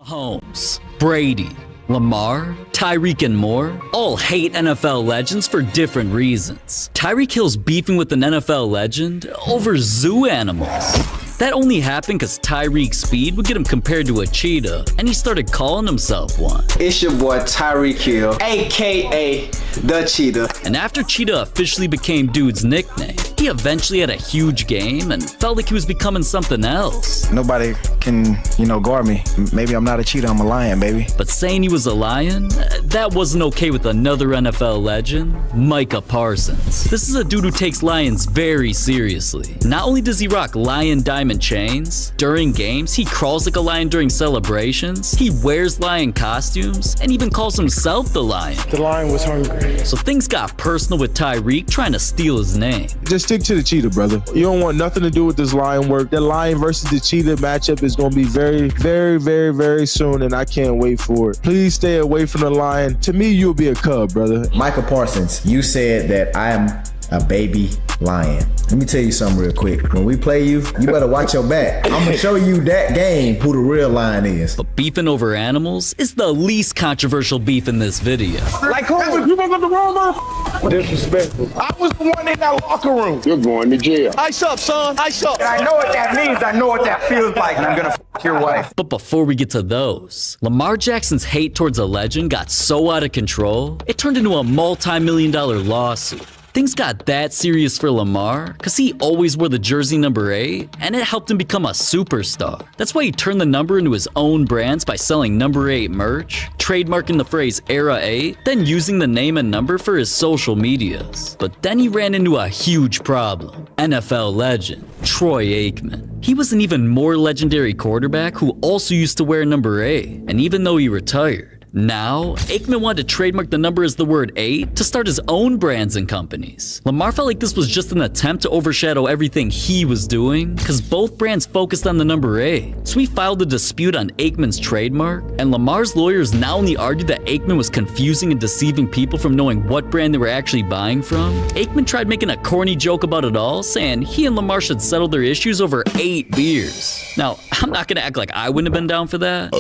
Holmes, Brady, Lamar, Tyreek, and more all hate NFL legends for different reasons. Tyreek Hill's beefing with an NFL legend over zoo animals. That only happened because Tyreek's speed would get him compared to a cheetah, and he started calling himself one. It's your boy Tyreek Hill, aka the Cheetah. And after Cheetah officially became Dude's nickname, he eventually had a huge game and felt like he was becoming something else. Nobody can, guard me. Maybe I'm not a cheetah, I'm a lion, baby. But saying he was a lion, that wasn't okay with another NFL legend, Micah Parsons. This is a dude who takes lions very seriously. Not only does he rock lion diamond chains, during games, he crawls like a lion during celebrations, he wears lion costumes, and even calls himself the lion. The lion was hungry. So things got personal with Tyreek trying to steal his name. Just stick to the cheetah, brother. You don't want nothing to do with this lion work. The lion versus the cheetah matchup is going to be very, very, very, very soon, and I can't wait for it. Please stay away from the lion. To me, you'll be a cub, brother. Micah Parsons, you said that I am a baby lion. Let me tell you something real quick. When we play you, you better watch your back. I'm gonna show you that game who the real lion is. But beefing over animals is the least controversial beef in this video. Like who? You woke up the wrong motherfucker? Disrespectful. I was the one in that locker room. You're going to jail. Ice up, son. Ice up. I know what that means. I know what that feels like. And I'm gonna f your wife. But before we get to those, Lamar Jackson's hate towards a legend got so out of control, it turned into a multi-million-dollar lawsuit. Things got that serious for Lamar because he always wore the jersey number 8 and it helped him become a superstar. That's why he turned the number into his own brands by selling number 8 merch, trademarking the phrase Era 8, then using the name and number for his social medias. But then he ran into a huge problem. NFL legend Troy Aikman. He was an even more legendary quarterback who also used to wear number 8, and even though he retired, now, Aikman wanted to trademark the number as the word 8 to start his own brands and companies. Lamar felt like this was just an attempt to overshadow everything he was doing, because both brands focused on the number 8. So he filed a dispute on Aikman's trademark, and Lamar's lawyers not only argued that Aikman was confusing and deceiving people from knowing what brand they were actually buying from, Aikman tried making a corny joke about it all, saying he and Lamar should settle their issues over 8 beers. Now, I'm not gonna act like I wouldn't have been down for that,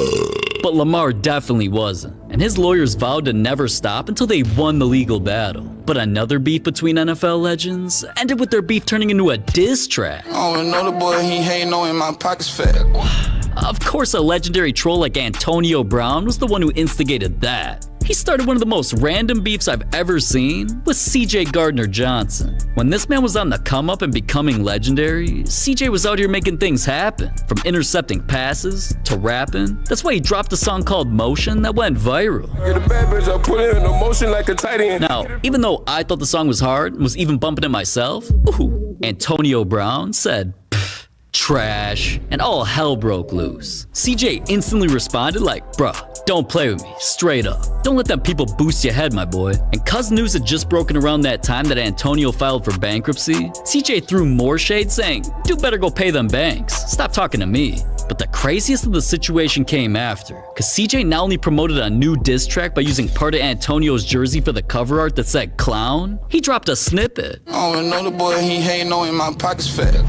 but Lamar definitely wasn't, and his lawyers vowed to never stop until they won the legal battle. But another beef between NFL legends ended with their beef turning into a diss track. Oh, another boy, he hating on in my pockets fat. Of course, a legendary troll like Antonio Brown was the one who instigated that. He started one of the most random beefs I've ever seen with CJ Gardner-Johnson. When this man was on the come up and becoming legendary, CJ was out here making things happen, from intercepting passes to rapping. That's why he dropped a song called Motion that went viral. You're the bad bitch, I put it in a motion like a tight end. Now, even though I thought the song was hard and was even bumping it myself, Antonio Brown said, trash, and all hell broke loose. CJ instantly responded like, bruh, don't play with me, straight up. Don't let them people boost your head, my boy. And cuz news had just broken around that time that Antonio filed for bankruptcy, CJ threw more shade saying, dude better go pay them banks, stop talking to me. But the craziest of the situation came after, cause CJ not only promoted a new diss track by using part of Antonio's jersey for the cover art that said clown, he dropped a snippet. Oh, another boy, he hating on in my pockets fat.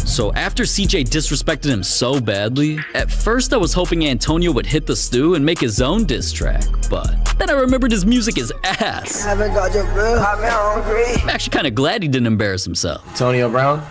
So after CJ disrespected him so badly, at first I was hoping Antonio would hit the stew and make his own diss track, but then I remembered his music is ass. Haven't got your girl, I'm hungry. I'm actually kind of glad he didn't embarrass himself. Antonio Brown?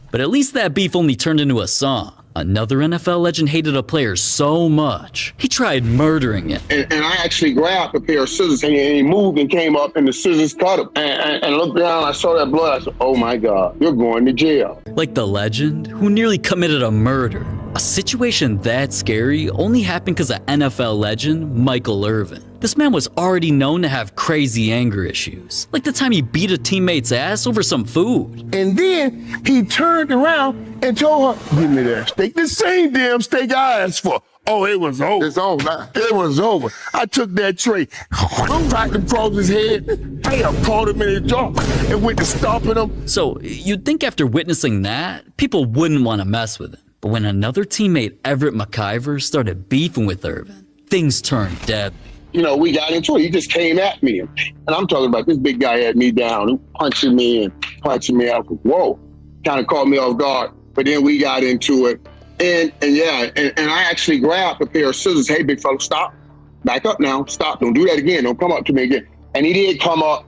But at least that beef only turned into a song. Another NFL legend hated a player so much, he tried murdering him. And I actually grabbed a pair of scissors and he moved and came up and the scissors cut him. And looked down, I saw that blood. I said, oh my God, you're going to jail. Like the legend who nearly committed a murder. A situation that scary only happened because of NFL legend Michael Irvin. This man was already known to have crazy anger issues, like the time he beat a teammate's ass over some food. And then he turned around and told her, give me that steak. The same damn steak I asked for. Oh, it was over. It's over. It was over. I took that tray, cracked him across his head, bam, caught him in his jaw, and went to stomping him. So you'd think after witnessing that, people wouldn't want to mess with him. But when another teammate, Everett McIver, started beefing with Irvin, things turned deadly. You know, we got into it. He just came at me. And I'm talking about this big guy had me down, punching me and punching me out. Whoa, kind of caught me off guard. But then we got into it. And I actually grabbed a pair of scissors. Hey, big fella, stop. Back up now. Stop. Don't do that again. Don't come up to me again. And he did come up,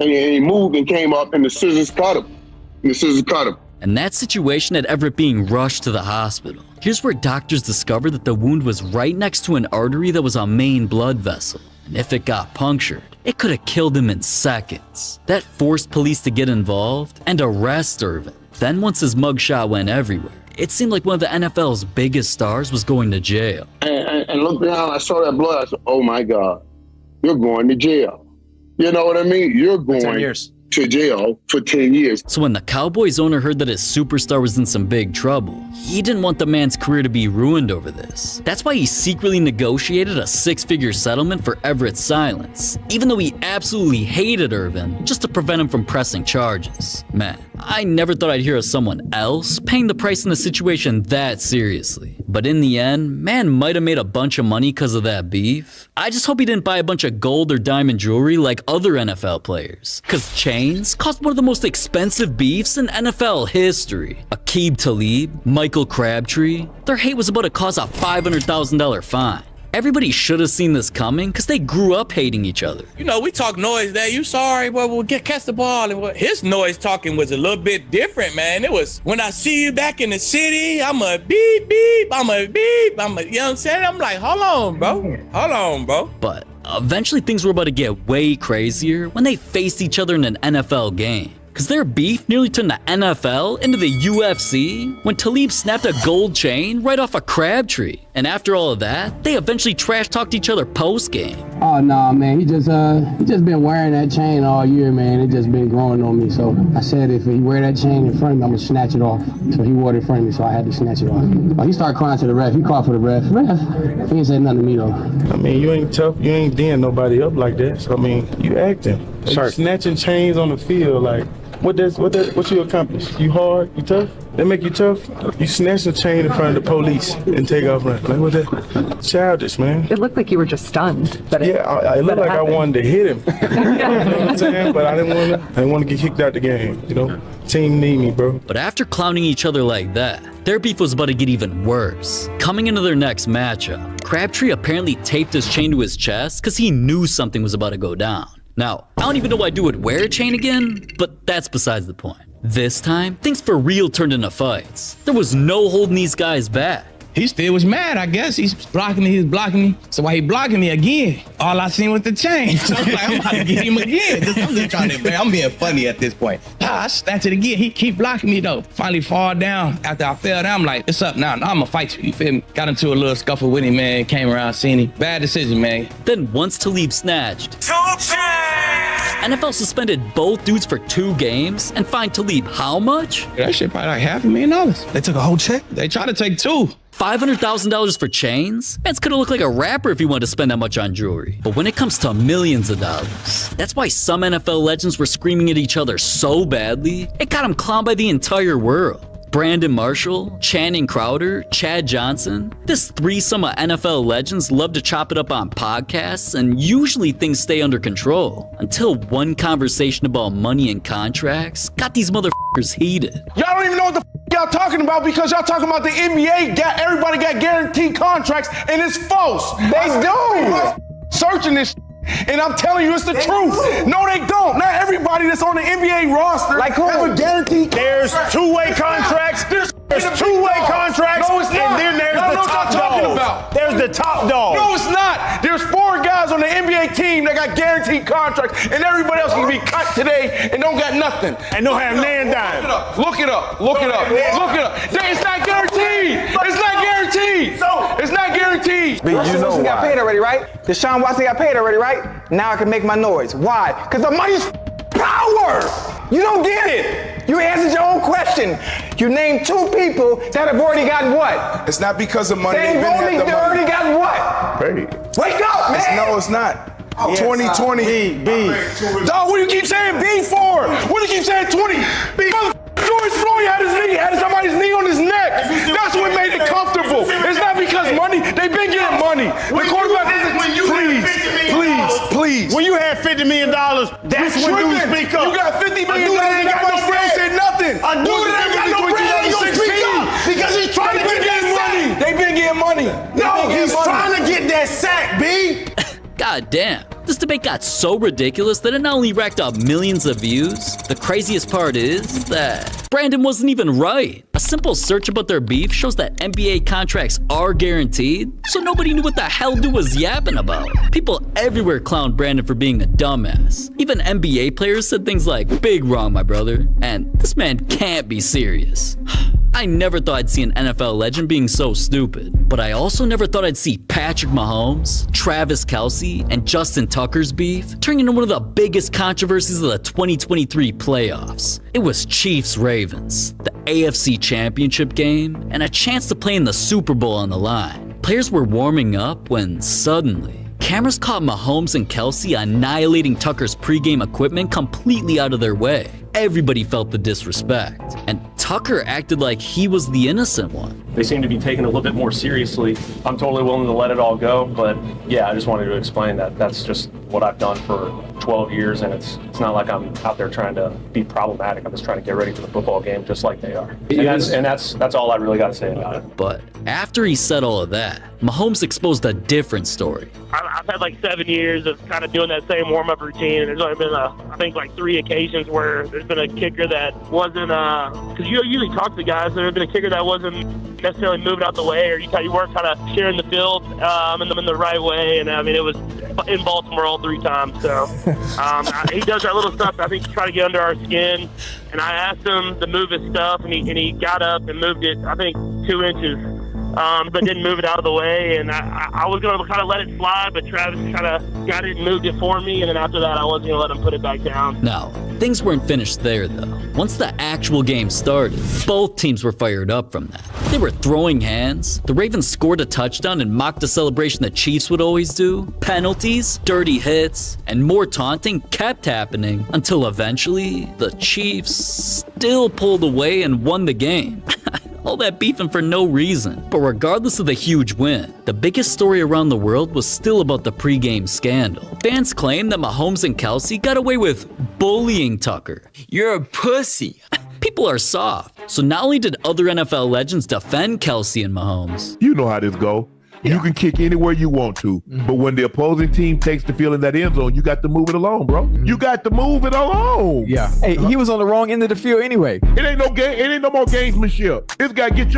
and he moved and came up, and the scissors cut him. And that situation had Everett being rushed to the hospital. Here's where doctors discovered that the wound was right next to an artery that was a main blood vessel. And if it got punctured, it could have killed him in seconds. That forced police to get involved and arrest Irvin. Then once his mugshot went everywhere, it seemed like one of the NFL's biggest stars was going to jail. And looked down, I saw that blood, I said, oh my God, you're going to jail. You know what I mean? You're going 10 years. to jail for 10 years. So when the Cowboys owner heard that his superstar was in some big trouble, he didn't want the man's career to be ruined over this. That's why he secretly negotiated a 6-figure settlement for Everett's silence, even though he absolutely hated Irvin, just to prevent him from pressing charges. Man, I never thought I'd hear of someone else paying the price in a situation that seriously. But in the end, man might have made a bunch of money because of that beef. I just hope he didn't buy a bunch of gold or diamond jewelry like other NFL players, because chains cost one of the most expensive beefs in NFL history. Aqib Talib, Michael Crabtree, their hate was about to cause a $500,000 fine. Everybody should have seen this coming because they grew up hating each other. You know, we talk noise there. You sorry, well, we'll catch the ball. And his noise talking was a little bit different, man. It was, when I see you back in the city, I'm a beep, beep, I'm a beep, you know what I'm saying? I'm like, hold on, bro. But eventually things were about to get way crazier when they faced each other in an NFL game. Because their beef nearly turned the NFL into the UFC when Talib snapped a gold chain right off a Crabtree. And after all of that, they eventually trash-talked each other post-game. Oh, no, man. He just been wearing that chain all year, man. It just been growing on me. So I said if he wear that chain in front of me, I'm going to snatch it off. So he wore it in front of me, so I had to snatch it off. But he started crying to the ref. He called for the ref. He ain't said nothing to me, though. I mean, you ain't tough. You ain't ding nobody up like that. So, I mean, you acting. You snatching chains on the field, like, what you accomplish? You hard? You tough? They make you tough? You snatch the chain in front of the police and take off running. Like, what that? Childish, man. It looked like you were just stunned. But it looked like I wanted to hit him. You know what I'm saying? But I didn't want to get kicked out the game. You know, team need me, bro. But after clowning each other like that, their beef was about to get even worse. Coming into their next matchup, Crabtree apparently taped his chain to his chest because he knew something was about to go down. Now, I don't even know why dude would wear a chain again, but that's besides the point. This time, things for real turned into fights. There was no holding these guys back. He still was mad, I guess. He was blocking me. So why he blocking me again? All I seen was the chain. So I'm like, I'm about to get him again. I'm just trying to, I'm being funny at this point. I snatch it again. He keep blocking me though. Finally fall down. After I fell down, I'm like, it's up now. Now I'm gonna fight you. You feel me? Got into a little scuffle with him, man. Came around, seen him. Bad decision, man. Then once Talib snatched, NFL suspended both dudes for 2 games and fined Talib how much? That shit probably like $500,000. They took a whole check? They tried to take 2. $500,000 for chains? Man's could have looked like a rapper if he wanted to spend that much on jewelry. But when it comes to millions of dollars, that's why some NFL legends were screaming at each other so badly, it got them clowned by the entire world. Brandon Marshall, Channing Crowder, Chad Johnson. This threesome of NFL legends love to chop it up on podcasts, and usually things stay under control. Until one conversation about money and contracts got these motherfuckers heated. Y'all don't even know what the y'all talking about because y'all talking about the NBA. Everybody got guaranteed contracts, and it's false. They do. Searching this. And I'm telling you, it's the truth. No, they don't. Not everybody that's on the NBA roster like who? Have a guaranteed. There's two-way contracts. There's two-way contracts. No, it's not. And then there's the top dog. There's the top dog. No, it's not. There's 4 guys on the NBA team that got guaranteed contracts, and everybody else can be cut today and don't got nothing. And don't have nan dime. Look it up. It's not guaranteed. It's not guaranteed. It's not guaranteed. But you know why. Got paid already, right? Deshaun Watson got paid already, right? Now I can make my noise. Why? Because the money's power. You don't get it. You answered your own question. You named 2 people that have already gotten what? It's not because of money. They've already gotten what? Paid. Wake up, man. No, it's not. 2020. B. Dog, what do you keep saying B for? What do you keep saying 20? Because George Floyd had somebody's knee on his neck. That's what made it comfortable. It's not because money. They've been getting money. The quarterback isn't. Please. When you had $50 million, that's when you speak up. You got $50 million. Nobody said nothing. A dude that ain't got no bread, you speak up because he's trying to get his Dog, he's trying to get that sack, B. God damn. This debate got so ridiculous that it not only racked up millions of views, the craziest part is that Brandon wasn't even right. A simple search about their beef shows that NBA contracts are guaranteed, so nobody knew what the hell dude was yapping about. People everywhere clowned Brandon for being a dumbass. Even NBA players said things like, "Big wrong, my brother," and "This man can't be serious." I never thought I'd see an NFL legend being so stupid, but I also never thought I'd see Patrick Mahomes, Travis Kelce, and Justin Tucker's beef turning into one of the biggest controversies of the 2023 playoffs. It was Chiefs-Ravens, the AFC Championship game, and a chance to play in the Super Bowl on the line. Players were warming up when suddenly, cameras caught Mahomes and Kelce annihilating Tucker's pregame equipment completely out of their way. Everybody felt the disrespect, and Tucker acted like he was the innocent one. They seem to be taken a little bit more seriously. I'm totally willing to let it all go, but yeah, I just wanted to explain that that's just what I've done for 12 years, and it's not like I'm out there trying to be problematic. I'm just trying to get ready for the football game just like they are. And that's all I really got to say about it. But after he said all of that, Mahomes exposed a different story. I've had like 7 years of kind of doing that same warm-up routine, and there's only been, I think, like 3 occasions where there's been a kicker that wasn't, because you usually talk to guys, there have been a kicker that wasn't necessarily moving out the way, or you weren't kind of sharing the field in the right way, and I mean, it was in Baltimore all 3 times, so he does that little stuff, I think, to try to get under our skin, and I asked him to move his stuff, and he got up and moved it, I think, 2 inches. But didn't move it out of the way, and I was going to kind of let it slide, but Travis kind of got it and moved it for me, and then after that, I wasn't going to let him put it back down. Now, things weren't finished there, though. Once the actual game started, both teams were fired up from that. They were throwing hands, the Ravens scored a touchdown and mocked the celebration the Chiefs would always do, penalties, dirty hits, and more taunting kept happening until eventually, the Chiefs still pulled away and won the game. All that beefing for no reason. But regardless of the huge win, the biggest story around the world was still about the pregame scandal. Fans claim that Mahomes and Kelce got away with bullying Tucker. You're a pussy. People are soft. So not only did other NFL legends defend Kelce and Mahomes, you know how this go. You can kick anywhere you want to, but when the opposing team takes the field in that end zone, you got to move it along, bro. You got to move it along. Yeah. Hey, he was on the wrong end of the field anyway. It ain't no game. It ain't no more gamesmanship. This guy get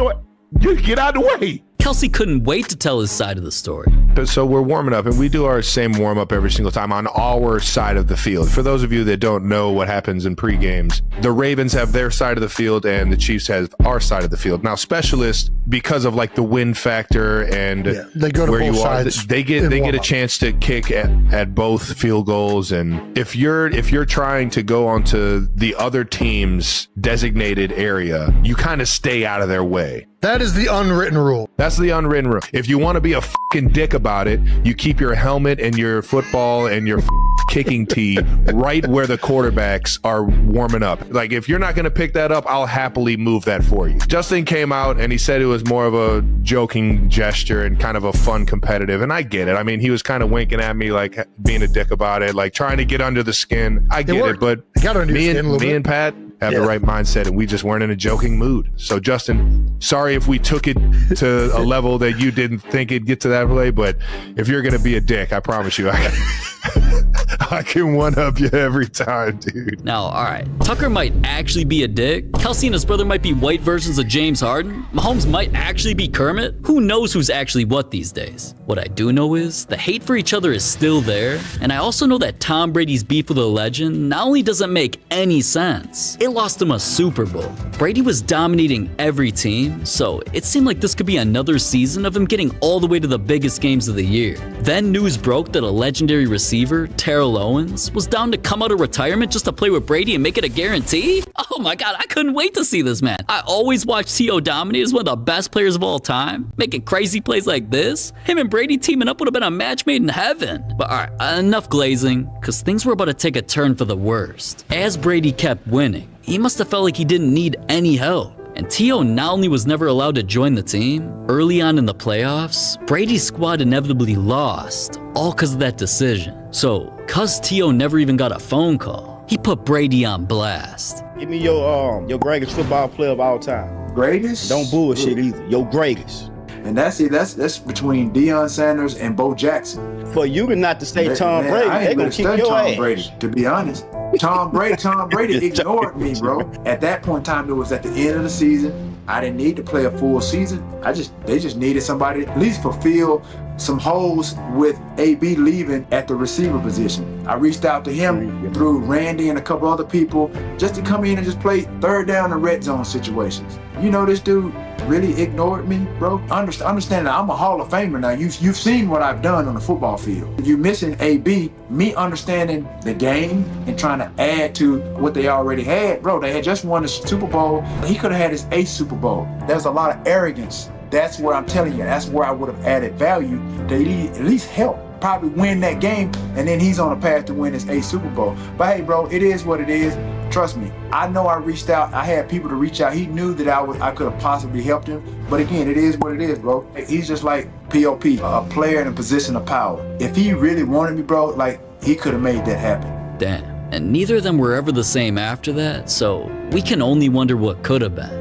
out of the way. Kelce couldn't wait to tell his side of the story. So we're warming up, and we do our same warm up every single time on our side of the field. For those of you that don't know what happens in pre-games, the Ravens have their side of the field and the Chiefs have our side of the field. Now, specialists, because of like the win factor and they go to where both you are, sides they get a chance to kick at both field goals. And if you're trying to go onto the other team's designated area, you kind of stay out of their way. That is the unwritten rule. That's the unwritten rule. If you want to be a fucking dick about it, you keep your helmet and your football and your kicking tee right where the quarterbacks are warming up. Like, if you're not going to pick that up, I'll happily move that for you. Justin came out and he said it was more of a joking gesture and kind of a fun competitive. And I get it. I mean, he was kind of winking at me, like being a dick about it, like trying to get under the skin. I get it. But me and Pat have the right mindset, and we just weren't in a joking mood. So, Justin, sorry if we took it to a level that you didn't think it'd get to that way, but if you're going to be a dick, I promise you, I can one-up you every time, dude. Now, all right, Tucker might actually be a dick. Kelce and his brother might be white versions of James Harden. Mahomes might actually be Kermit. Who knows who's actually what these days? What I do know is the hate for each other is still there, and I also know that Tom Brady's beef with a legend not only doesn't make any sense, it lost him a Super Bowl. Brady was dominating every team, so it seemed like this could be another season of him getting all the way to the biggest games of the year. Then news broke that a legendary receiver, Terrell Owens, was down to come out of retirement just to play with Brady and make it a guarantee? Oh my god, I couldn't wait to see this man. I always watched T.O. dominate as one of the best players of all time, making crazy plays like this. Him and Brady teaming up would have been a match made in heaven. But alright, enough glazing, because things were about to take a turn for the worst. As Brady kept winning, he must have felt like he didn't need any help. And T.O. not only was never allowed to join the team, early on in the playoffs, Brady's squad inevitably lost, all because of that decision. So, cause T.O. never even got a phone call, he put Brady on blast. Give me your greatest football player of all time. Greatest? Don't bullshit either. Your greatest. And that's between Deion Sanders and Bo Jackson. For you not to say Tom Brady, I they ain't gonna gonna kick study your Tom ass. Brady, to be honest. Tom Brady ignored me, bro. At that point in time, it was at the end of the season. I didn't need to play a full season. They just needed somebody to at least fulfill some holes with AB leaving at the receiver position. I reached out to him through Randy and a couple other people just to come in and just play third down and red zone situations. You know, this dude really ignored me, bro. Understand that I'm a Hall of Famer now. You've seen what I've done on the football field. You missing AB, me understanding the game and trying to add to what they already had, bro. They had just won the Super Bowl. He could have had his 8th Super Bowl. There's a lot of arrogance. That's where I'm telling you, that's where I would have added value to at least help probably win that game, and then he's on a path to win his 8th Super Bowl. But hey, bro, it is what it is. Trust me, I know I reached out. I had people to reach out. He knew that I could have possibly helped him. But again, it is what it is, bro. He's just like POP, a player in a position of power. If he really wanted me, bro, like, he could have made that happen. Damn. And neither of them were ever the same after that, so we can only wonder what could have been.